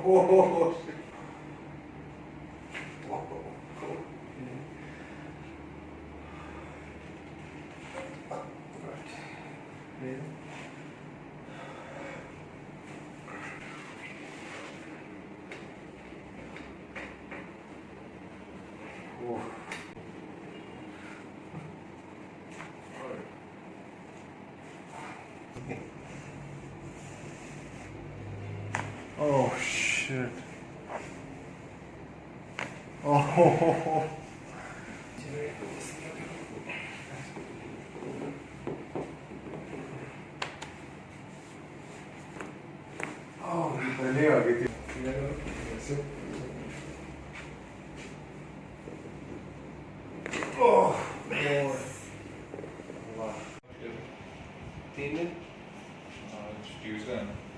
Oh, shit. Oh shit. Oh. Oh, पहले आ गई थी. Oh, Lord. Allah. 3 दिन? Tuesday.